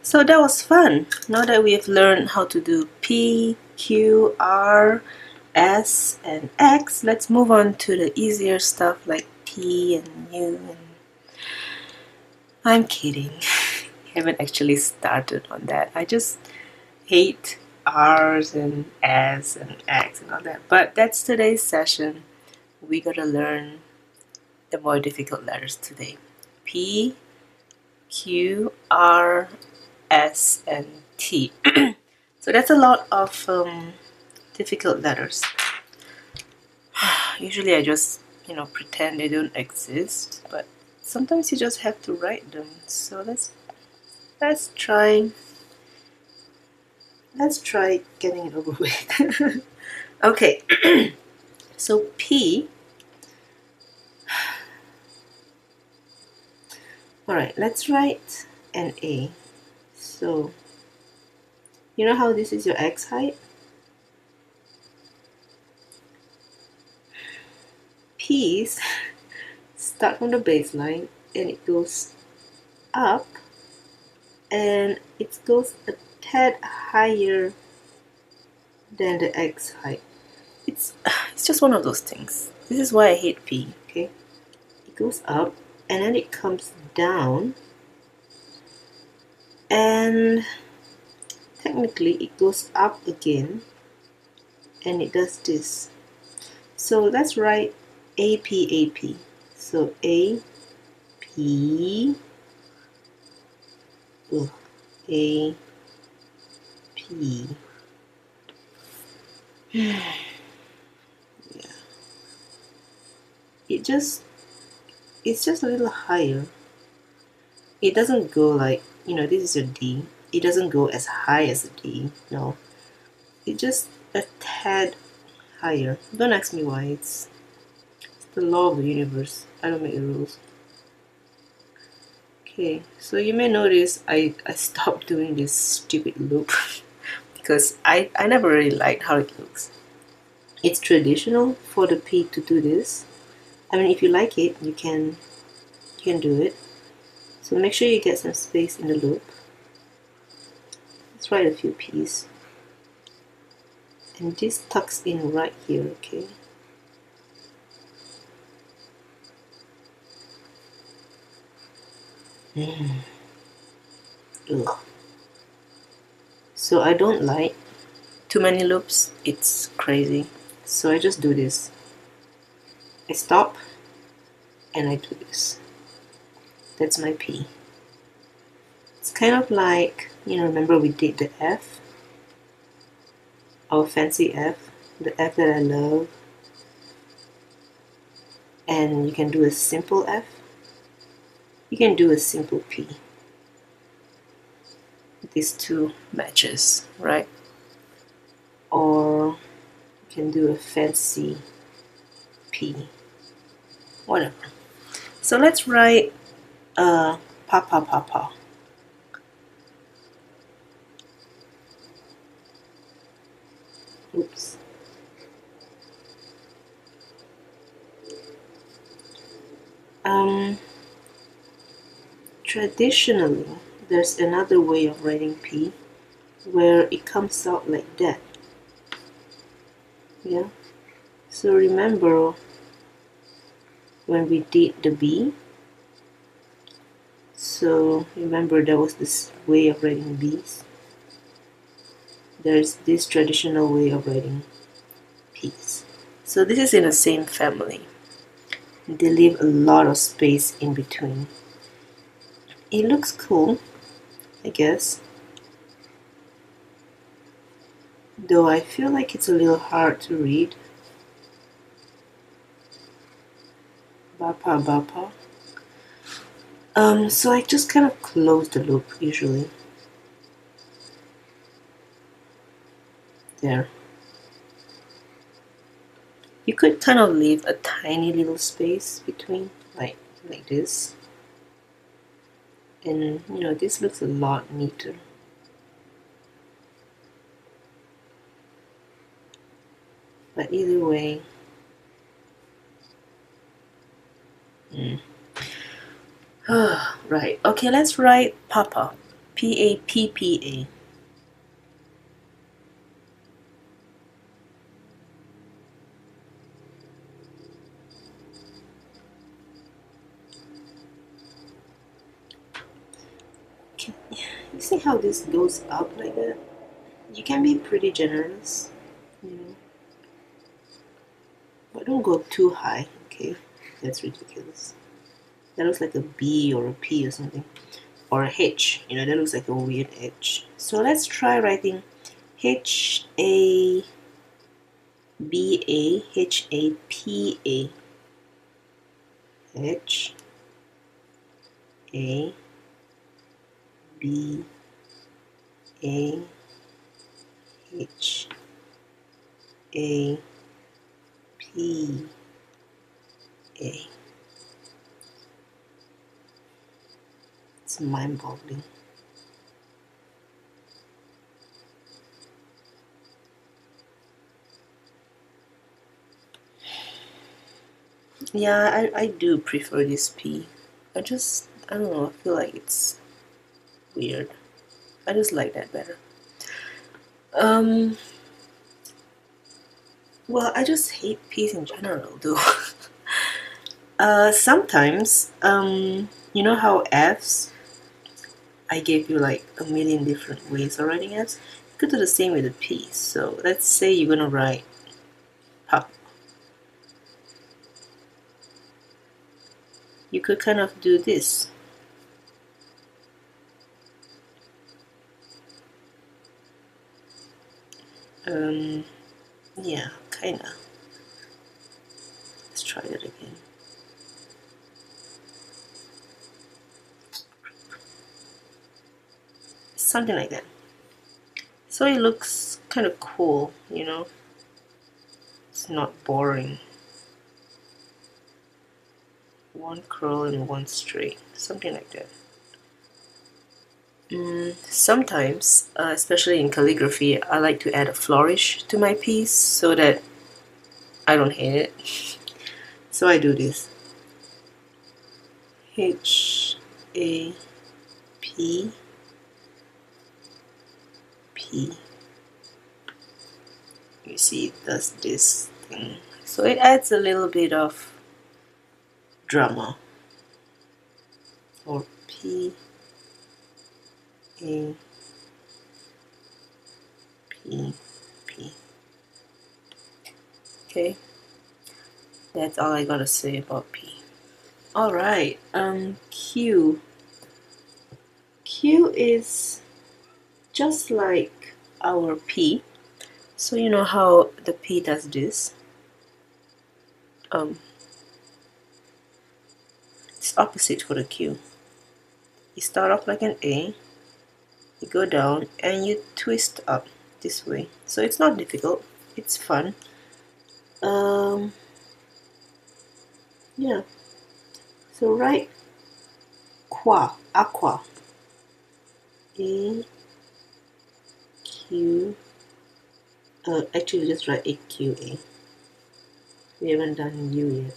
So that was fun. Now that we have learned how to do P, Q, R, S, and X, let's move on to the easier stuff like T and U. And I'm kidding. I haven't actually started on that. I just hate R's and S and X and all that. But that's today's session. We gotta learn the more difficult letters today. P, Q, R, S, and T. So that's a lot of difficult letters. Usually I just, pretend they don't exist, but sometimes you just have to write them. So let's try getting it over with. Okay. So P. Alright, let's write an A. So you know how this is your X height? P's start from the baseline and it goes up and it goes a tad higher than the X height. It's just one of those things. This is why I hate P, okay? It goes up and then it comes down and technically it goes up again and it does this. So let's write AP, AP. So A, P, A, P. Yeah. It's just a little higher. It doesn't go like, this is a D. It doesn't go as high as a D. No. It's just a tad higher. Don't ask me why. It's the law of the universe. I don't make the rules. Okay, so you may notice I stopped doing this stupid loop because I never really liked how it looks. It's traditional for the P to do this. I mean, if you like it, you can do it. So make sure you get some space in the loop. Let's write a few P's. And this tucks in right here, okay? Ugh. So I don't like too many loops. It's crazy. So I just do this. I stop and I do this. That's my P. It's kind of like, remember we did the F? Our fancy F, the F that I love. And you can do a simple F. You can do a simple P. These two matches, right? Or you can do a fancy P. Whatever. So let's write Papa Papa. Oops. Traditionally, there's another way of writing P where it comes out like that. Yeah. So remember when we did the B? So remember there was this way of writing B's. There's this traditional way of writing P's. So this is in the same family. They leave a lot of space in between. It looks cool, I guess. Though I feel like it's a little hard to read. Bapa Bapa. So I just kind of close the loop usually. There. You could kind of leave a tiny little space between, like this. And this looks a lot neater. But either way, right. Okay, let's write Papa. P-A-P-P-A. You see how this goes up like that? You can be pretty generous, you know, but don't go too high, okay? That's ridiculous. That looks like a B or a P or something. Or a H, you know, that looks like a weird H. So let's try writing H-A-B-A, H-A-P-A. H-A-B-A, H-A-P-A. It's mind-boggling. Yeah, I do prefer this P. I don't know, I feel like it's weird. I just like that better. Well, I just hate P's in general, though. Sometimes, you know how F's, I gave you like a million different ways of writing F's? You could do the same with a P. So let's say you're gonna write pop. You could kind of do this. Yeah, kinda. Let's try that again. Something like that. So it looks kind of cool, you know? It's not boring. One curl and one straight, something like that. Sometimes, especially in calligraphy, I like to add a flourish to my piece so that I don't hate it. So I do this. H-A-P-P. You see, it does this thing. So it adds a little bit of drama. Or P-A-P. Okay, that's all I gotta say about P. Alright, Q. Q is just like our P. So you know how the P does this? It's opposite for the Q. You start off like an A, you go down, and you twist up this way. So it's not difficult, it's fun. Yeah. So write qua, aqua. A Q. Actually, just write AQA. We haven't done U yet.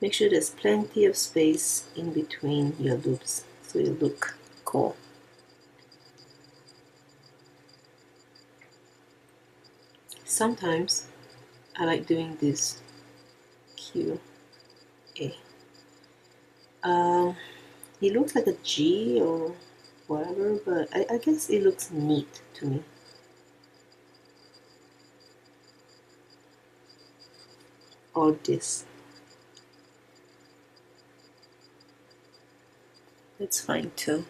Make sure there's plenty of space in between your loops so you look cool. Sometimes I like doing this Q A. It looks like a G or whatever, but I guess it looks neat to me. Or this. It's fine too.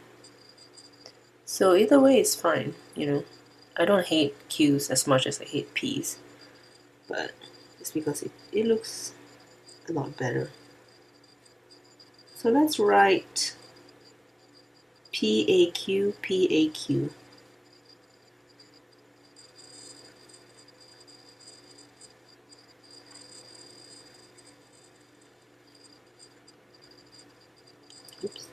So either way is fine, you know. I don't hate Q's as much as I hate P's, but it's because it looks a lot better. So let's write PAQ, PAQ. Oops.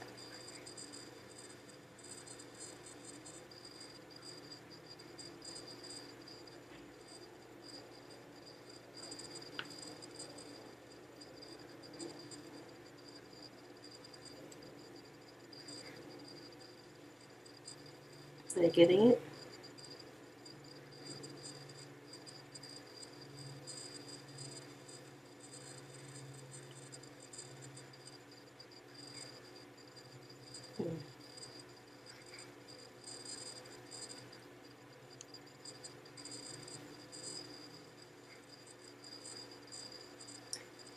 Are you getting it?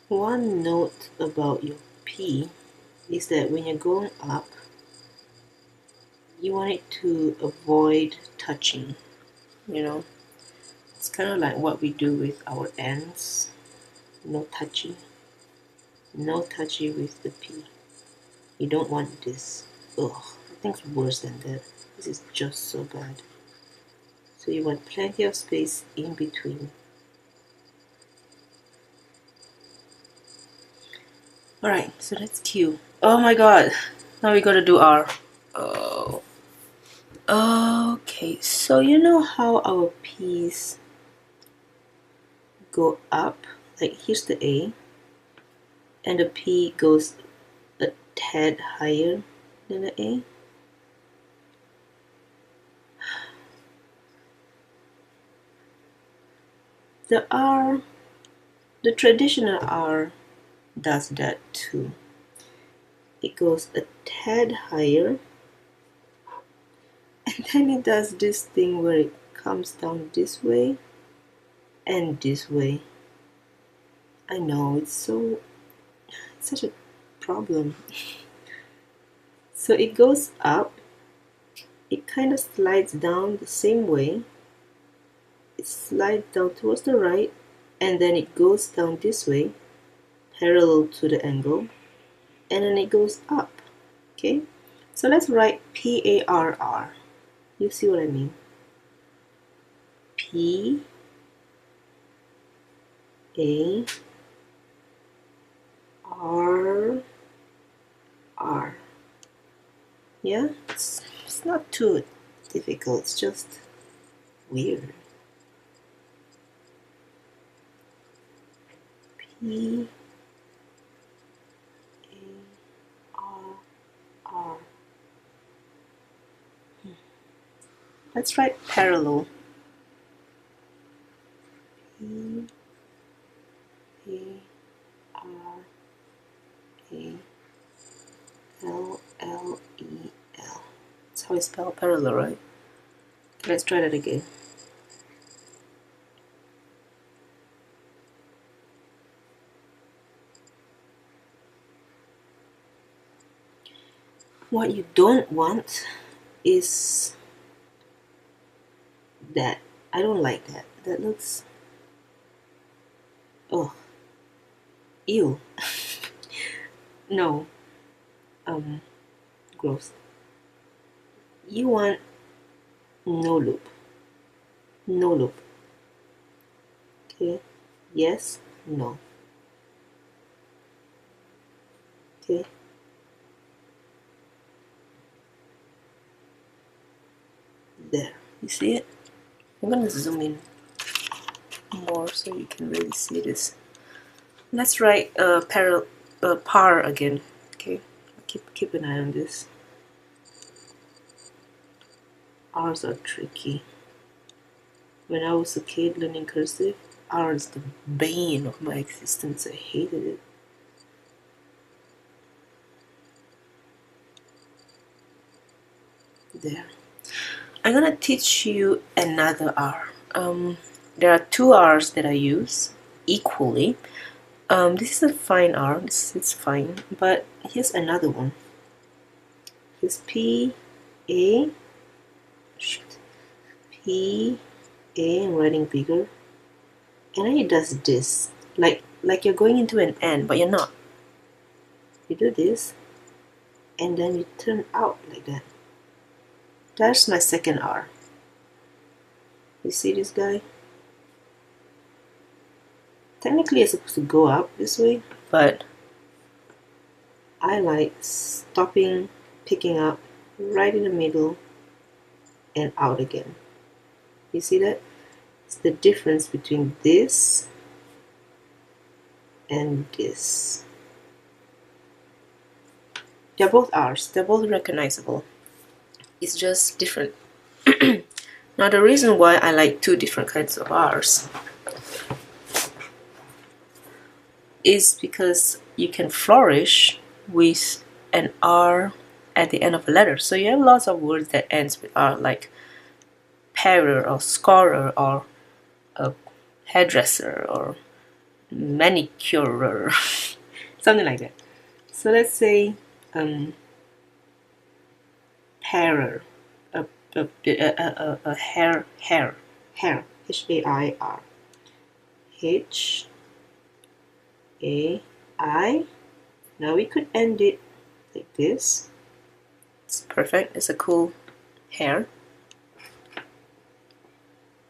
One note about your P is that when you're going up, you want it to avoid touching, you know. It's kind of like what we do with our ends. No touchy. No touchy with the P. You don't want this. Ugh, I think it's worse than that. This is just so bad. So you want plenty of space in between. Alright, so that's Q. Oh my god. Now we gotta do R. Oh. Okay, so you know how our P's go up? Like here's the A, and the P goes a tad higher than the A. The R, the traditional R does that too. It goes a tad higher, and then it does this thing where it comes down this way and this way. I know, it's such a problem. So it goes up, it kind of slides down the same way. It slides down towards the right, and then it goes down this way, parallel to the angle, and then it goes up. Okay, so let's write P-A-R-R. You see what I mean? P A R R. Yeah, it's not too difficult, it's just weird. P A R R. Let's write parallel. P A R A L L E L. That's how I spell parallel, right? Let's try that again. What you don't want is that. I don't like that. That looks... oh, ew. No. Gross. You want no loop. No loop. Okay? Yes, no. Okay? There. You see it? I'm gonna zoom in more so you can really see this. Let's write par again. Okay? Keep an eye on this. R's are tricky. When I was a kid learning cursive, R is the bane of my existence. I hated it. There. I'm gonna teach you another R. There are two R's that I use equally. This is a fine R. It's fine, but here's another one. Here's P A. Shit. P A. I'm writing bigger, and then it does this, like you're going into an N, but you're not. You do this, and then you turn out like that. That's my second R. You see this guy? Technically it's supposed to go up this way, but I like stopping, picking up right in the middle and out again. You see that? It's the difference between this and this. They're both R's, they're both recognizable. It's just different. Now the reason why I like two different kinds of R's is because you can flourish with an R at the end of a letter. So you have lots of words that ends with R, like parer or scorer or a hairdresser or manicurer, something like that. So let's say parer, a hair, H-A-I-R, H-A-I. Now we could end it like this. It's perfect. It's a cool hair.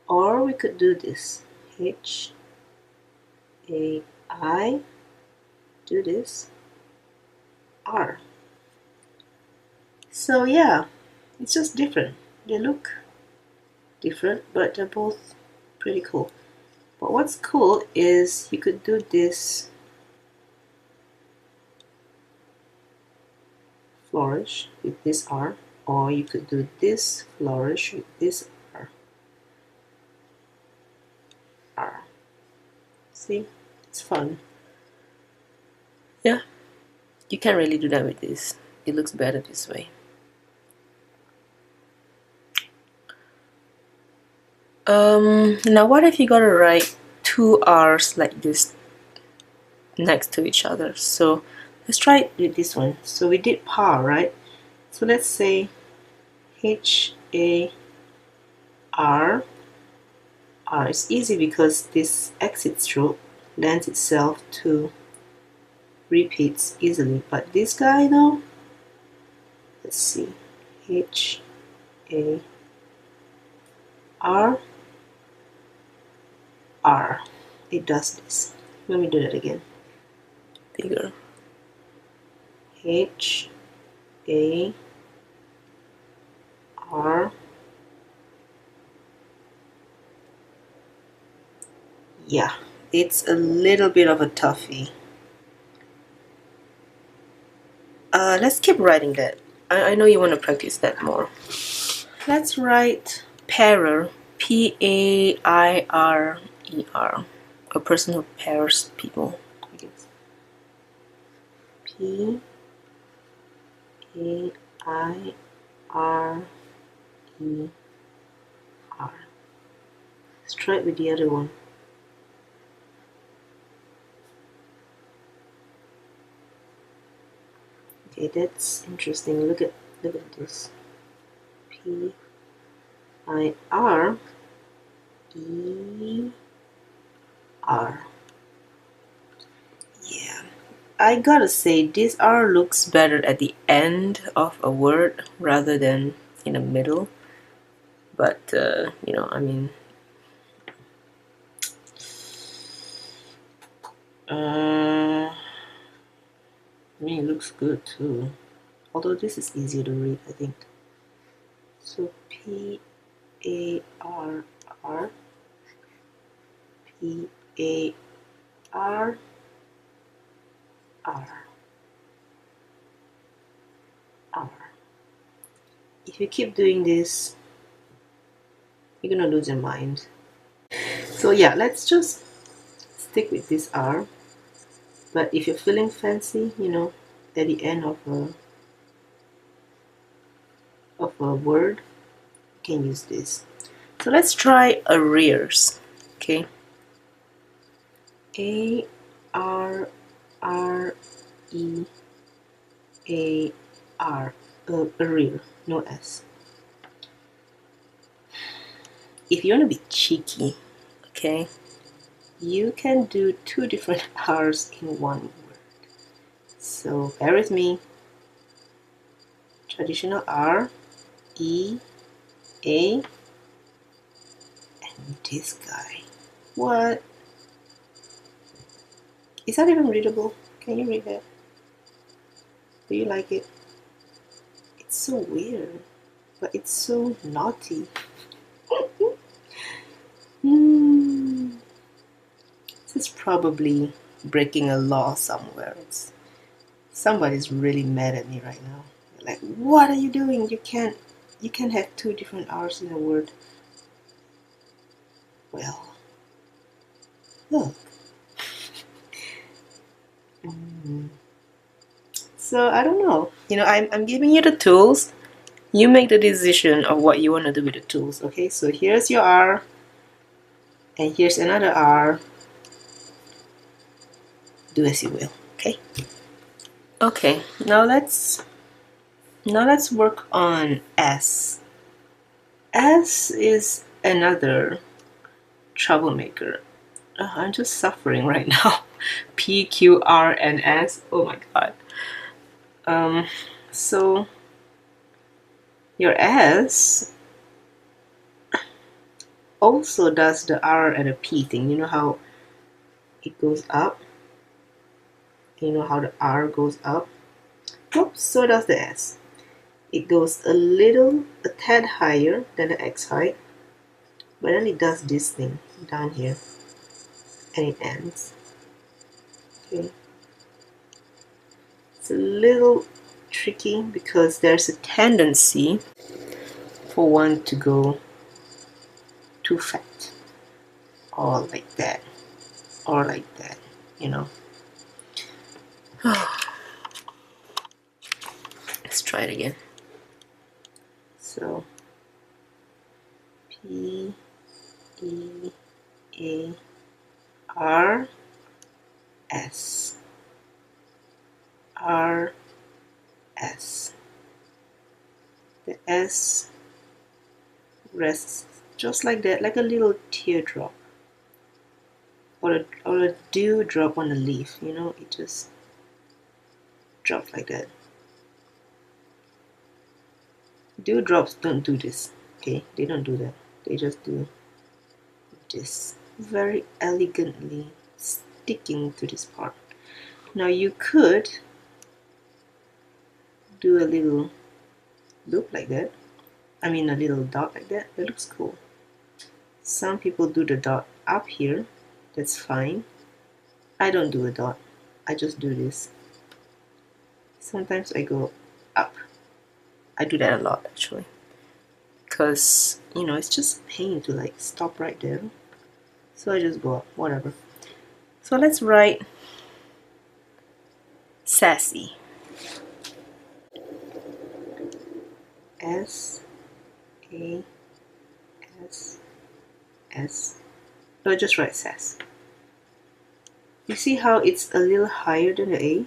Or we could do this. H-A-I. Do this. R. So yeah, it's just different. They look different, but they're both pretty cool. But what's cool is you could do this flourish with this R, or you could do this flourish with this R. R. See? It's fun. Yeah. You can't really do that with this. It looks better this way. Now what if you gotta write two R's like this next to each other? So let's try it with this one. So we did par, right? So let's say H-A-R. R is easy because this exit stroke lends itself to repeats easily. But this guy though, let's see, H-A-R. R. It does this. Let me do that again. Bigger. H-A-R. Yeah, it's a little bit of a toughie. Let's keep writing that. I know you want to practice that more. Let's write pairer. P-A-I-R-E-R. A person who pairs people, I guess. P-A-I-R-E-R. Let's try it with the other one. Okay, that's interesting. Look at this. P-I-R-E-R. Yeah, I gotta say this R looks better at the end of a word rather than in the middle. But you know, I mean, it looks good too. Although this is easier to read, I think. So P-A-R-R, P-A-R-R. If you keep doing this, you're gonna lose your mind. So yeah, let's just stick with this R. But if you're feeling fancy, you know, at the end of a word, you can use this. So let's try arrears. Okay. A-R-R-E-A-R. Arrear, no S. If you want to be cheeky, okay, you can do two different R's in one word. So bear with me. Traditional R, E, A, and this guy. What? Is that even readable? Can you read that? Do you like it? It's so weird, but it's so naughty. This is probably breaking a law somewhere. Somebody's really mad at me right now. They're like, what are you doing? You can't you can have two different R's in a word. Well, look. So I don't know. You know, I'm giving you the tools. You make the decision of what you want to do with the tools. Okay, so here's your R, and here's another R. Do as you will. Okay. Okay. Now let's work on S. S is another troublemaker. I'm just suffering right now. P, Q, R, and S. Oh my god. So your S also does the R and the P thing. You know how it goes up? You know how the R goes up? Oops, so does the S. It goes a tad higher than the X height, but then it does this thing down here, and it ends. Okay. It's a little tricky because there's a tendency for one to go too fat, or like that, or like that, you know. Let's try it again. So P, E, A, R, S, R, S. The S rests just like that, like a little teardrop, or a dewdrop on a leaf, you know, it just drops like that. Dewdrops don't do this, okay? They don't do that. They just do this, very elegantly sticking to this part. Now you could do a little loop like that. I mean a little dot like that. That looks cool. Some people do the dot up here. That's fine. I don't do a dot. I just do this. Sometimes I go up. I do that a lot actually. Because, you know, it's just a pain to like stop right there. So I just go up, whatever. So let's write sassy. S A S S. No, just write sass. You see how it's a little higher than the A?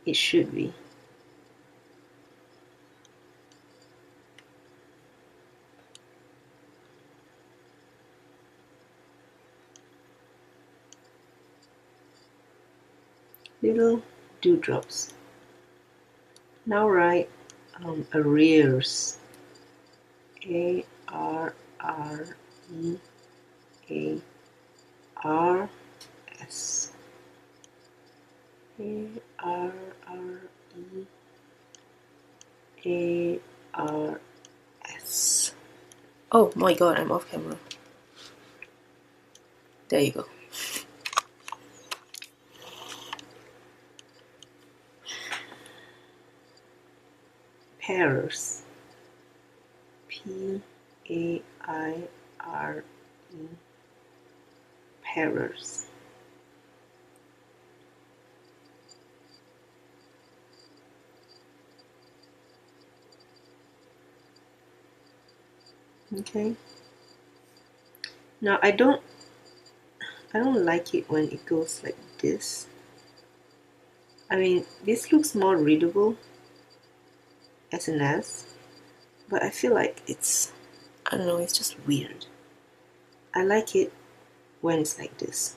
It should be. Little dewdrops. Now write arrears. A R R E A R S. A R R E A R S. Oh my god, I'm off camera. There you go. Pairs. P A I R E. Pairs. Okay. Now I don't like it when it goes like this. I mean, this looks more readable as an S, but I feel like it's, I don't know, it's just weird. I like it when it's like this.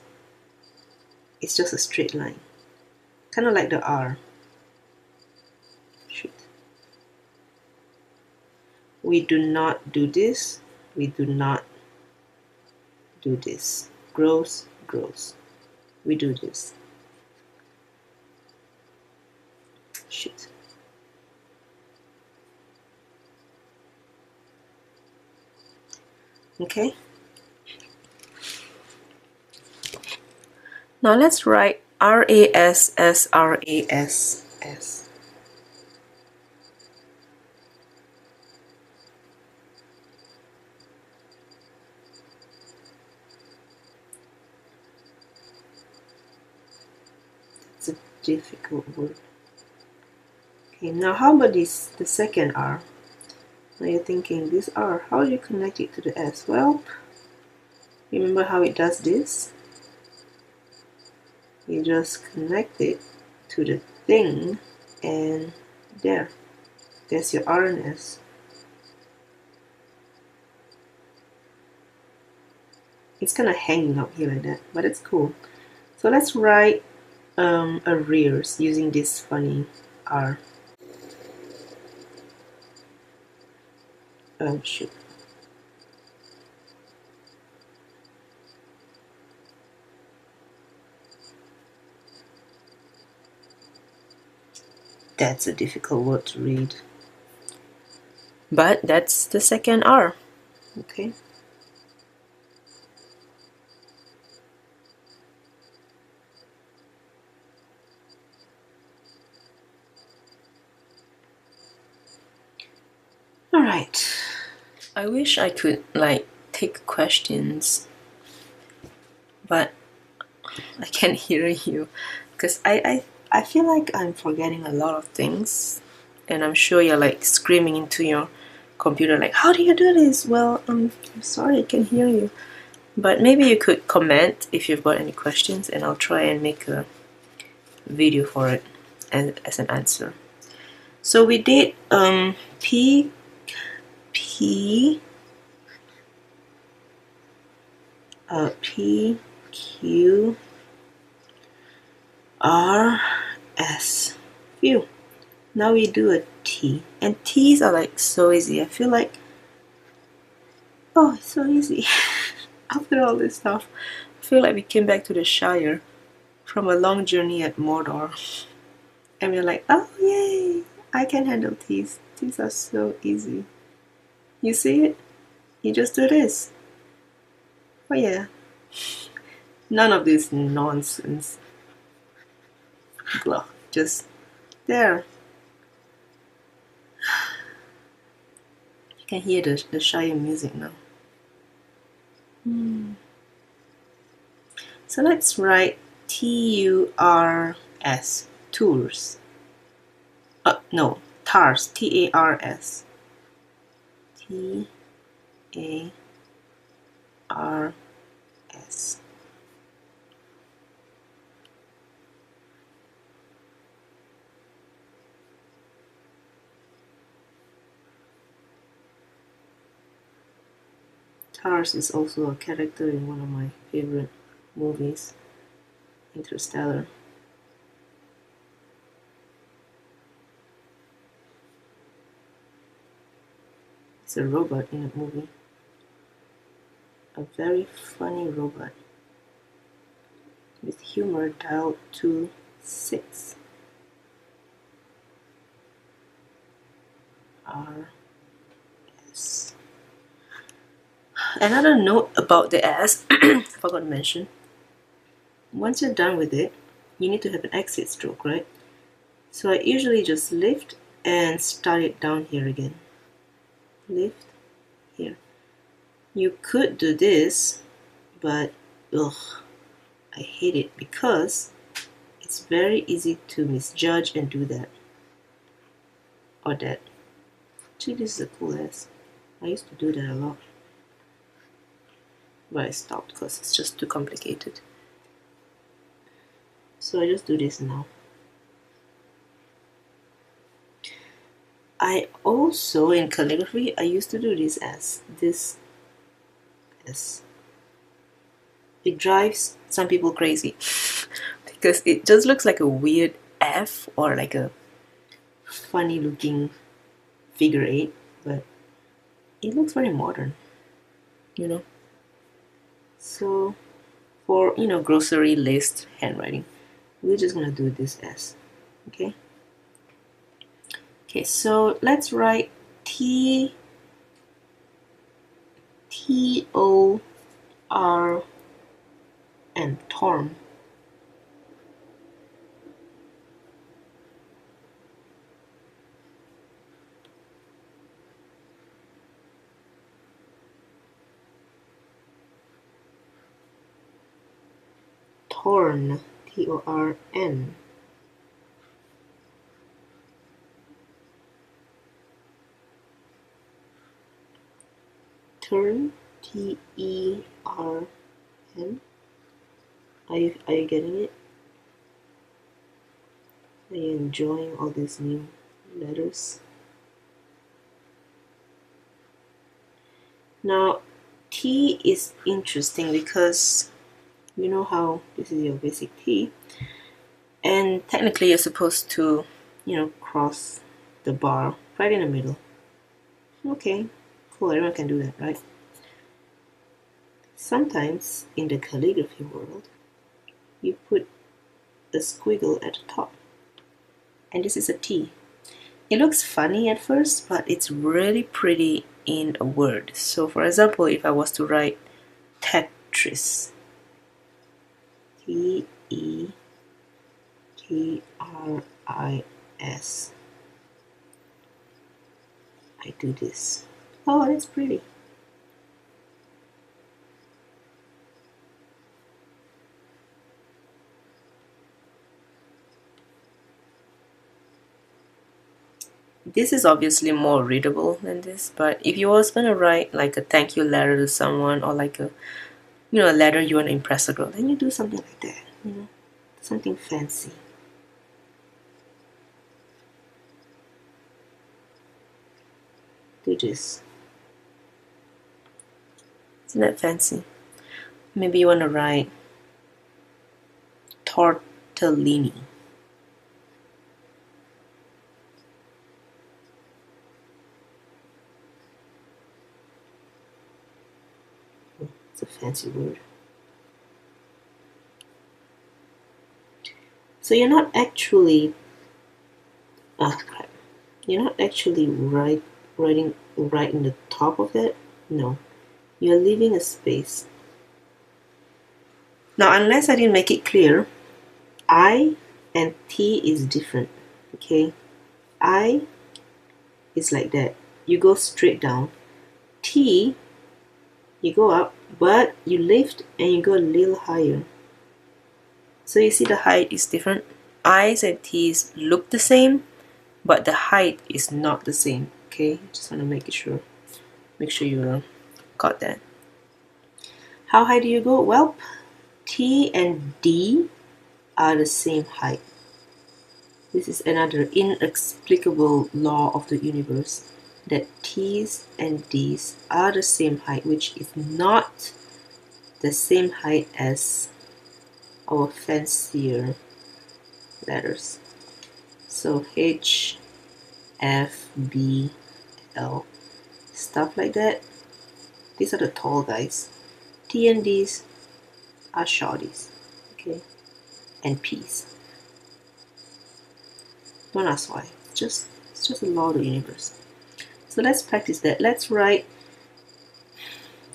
It's just a straight line. Kind of like the R. Shoot. We do not do this. We do not do this. Gross, gross. We do this. Shit. Okay. Now let's write RASS, RASS. difficult word. Okay, now how about this, the second R? Now you're thinking, this R, how do you connect it to the S? Well, remember how it does this? You just connect it to the thing, and there's your R and S. It's kind of hanging up here like that, but it's cool. So let's write arrears using this funny R. Shoot. That's a difficult word to read. But that's the second R. Okay. Alright. I wish I could like take questions, but I can't hear you because I feel like I'm forgetting a lot of things, and I'm sure you're like screaming into your computer like, how do you do this? Well, I'm sorry, I can't hear you. But maybe you could comment if you've got any questions, and I'll try and make a video for it as an answer. So we did P, Q, R, S. Phew. Now we do a T, and T's are like so easy. I feel like, oh, it's so easy. After all this stuff, I feel like we came back to the Shire from a long journey at Mordor, and we're like, oh yay, I can handle T's. T's are so easy. You see it? You just do this. Oh yeah. None of this nonsense. Blah. Just there. You can hear the Shire music now. So let's write T-U-R-S, tours. No, TARS, T-A-R-S. T-A-R-S. TARS is also a character in one of my favorite movies, Interstellar. It's a robot in a movie. A very funny robot with humor dialed to 6. R-S. Another note about the S, I forgot to mention. Once you're done with it, you need to have an exit stroke, right? So I usually just lift and start it down here again. Lift, here. You could do this, but ugh, I hate it because it's very easy to misjudge and do that. Or that. Actually, this is a cool S. I used to do that a lot. But I stopped because it's just too complicated. So I just do this now. I also, in calligraphy, I used to do this as this S. It drives some people crazy because it just looks like a weird F or like a funny looking figure 8, but it looks very modern, you know. So for, you know, grocery list handwriting, we're just gonna do this S. Okay. Okay, so let's write T-O-R-N, torn. Torn, T-O-R-N. Turn, T-E-R-N. Are you getting it? Are you enjoying all these new letters? Now, T is interesting because you know how this is your basic T, and technically you're supposed to, cross the bar right in the middle. Okay, cool, everyone can do that, right? Sometimes in the calligraphy world, you put a squiggle at the top, and this is a T. It looks funny at first, but it's really pretty in a word. So for example, if I was to write Tetris, T-E-T-R-I-S, I do this. Oh, that's pretty. This is obviously more readable than this, but if you was gonna write like a thank you letter to someone, or like a letter you want to impress a girl, then you do something like that, something fancy. Do this. Isn't that fancy? Maybe you want to write tortellini. It's a fancy word. So you're not actually writing right in the top of that. No, you're leaving a space. Now, unless I didn't make it clear, I and T is different. Okay, I is like that. You go straight down. T, you go up, but you lift and you go a little higher. So you see the height is different. I's and T's look the same, but the height is not the same. Okay, just want to make sure you got that. How high do you go? Well, T and D are the same height. This is another inexplicable law of the universe, that T's and D's are the same height, which is not the same height as our fancier letters. So H, F, B, L, stuff like that. These are the tall guys. T and D's are shorties, okay, and P's. Don't ask why. It's just a law of the universe. So let's practice that. Let's write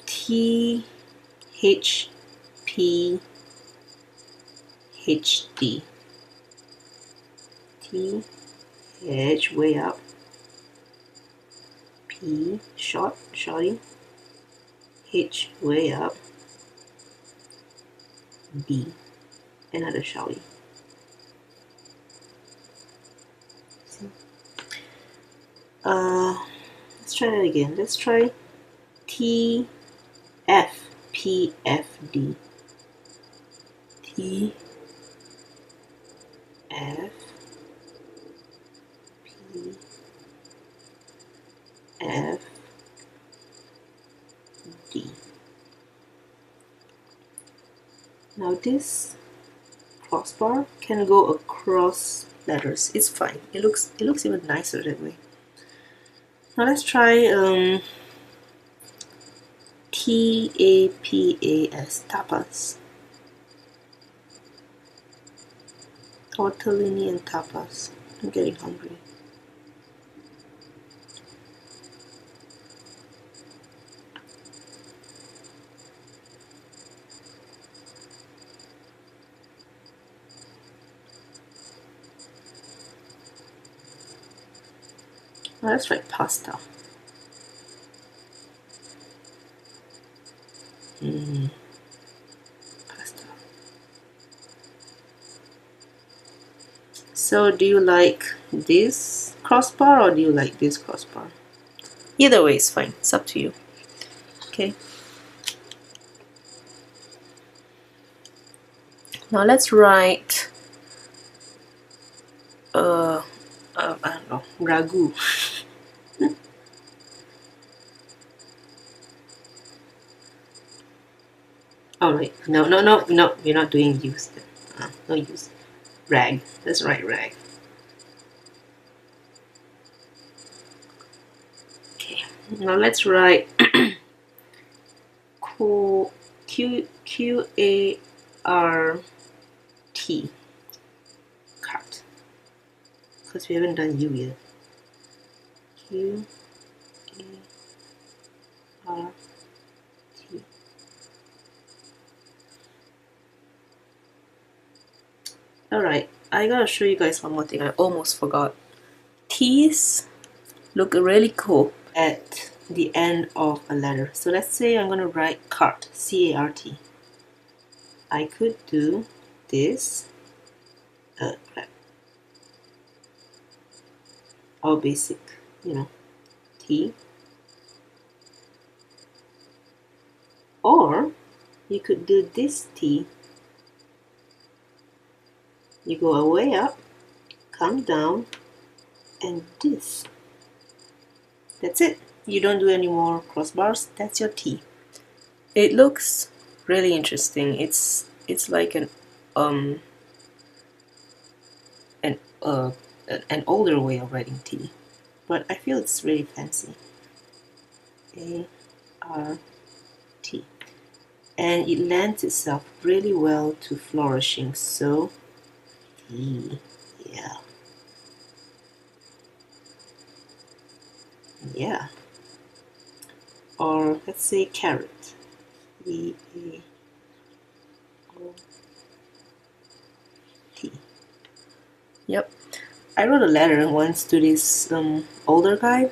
T, H, P, H, D. T, H, way up. P, shorty. H, way up. D, another shorty. Let's try that again. Let's try T, F, P, F, D. T, F, P, F, D. Now this crossbar can go across letters. It's fine. It looks even nicer that way. Now let's try T-A-P-A-S, tapas. Tortellini and tapas. I'm getting hungry. Now let's write pasta. Pasta. So do you like this crossbar or do you like this crossbar? Either way is fine. It's up to you. Okay. Okay. Now let's write I don't know, ragu. Oh wait, no, we're not doing use. No use. Rag. Let's write rag. Okay. Now let's write Q-A-R-T. Cart. Because we haven't done U yet. Q-A-R-T. Alright, I gotta show you guys one more thing. I almost forgot. T's look really cool at the end of a letter. So let's say I'm gonna write cart, C-A-R-T. I could do this, all basic, you know, T. Or you could do this T. You go away up, come down, and this. That's it. You don't do any more crossbars. That's your T. It looks really interesting. It's like an older way of writing T, but I feel it's really fancy. A-R-T, and it lends itself really well to flourishing. So T, yeah. Or let's say carrot. E-A-O-T. Yep. I wrote a letter once to this older guy,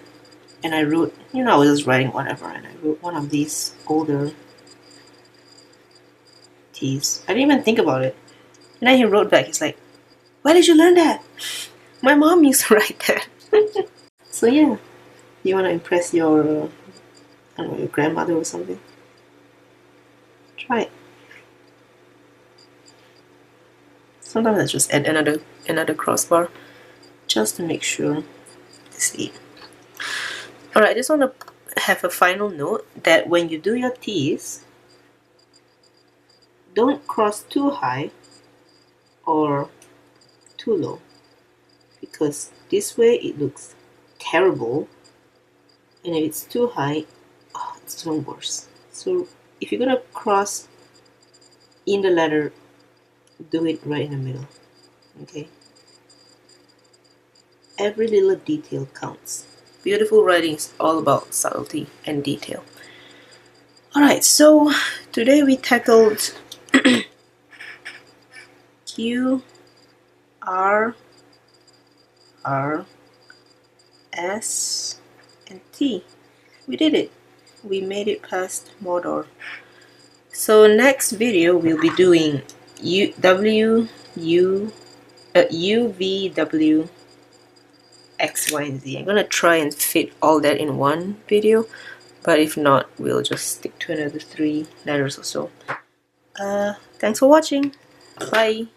and I wrote, you know, I was just writing whatever, and I wrote one of these older T's. I didn't even think about it. And then he wrote back, he's like, where did you learn that? My mom used to write that. So yeah, you want to impress your, I don't know, your grandmother or something? Try it. Sometimes I just add another crossbar just to make sure this is it. Alright, I just want to have a final note that when you do your T's, don't cross too high or too low, because this way it looks terrible, and if it's too high, it's even worse. So if you're gonna cross in the letter, do it right in the middle. Okay? Every little detail counts. Beautiful writing is all about subtlety and detail. Alright, so today we tackled Q, R, S, and T. We did it. We made it past Mordor. So next video we'll be doing U, V, W, X, Y, and Z. I'm gonna try and fit all that in one video, but if not, we'll just stick to another 3 letters or so. Thanks for watching. Bye.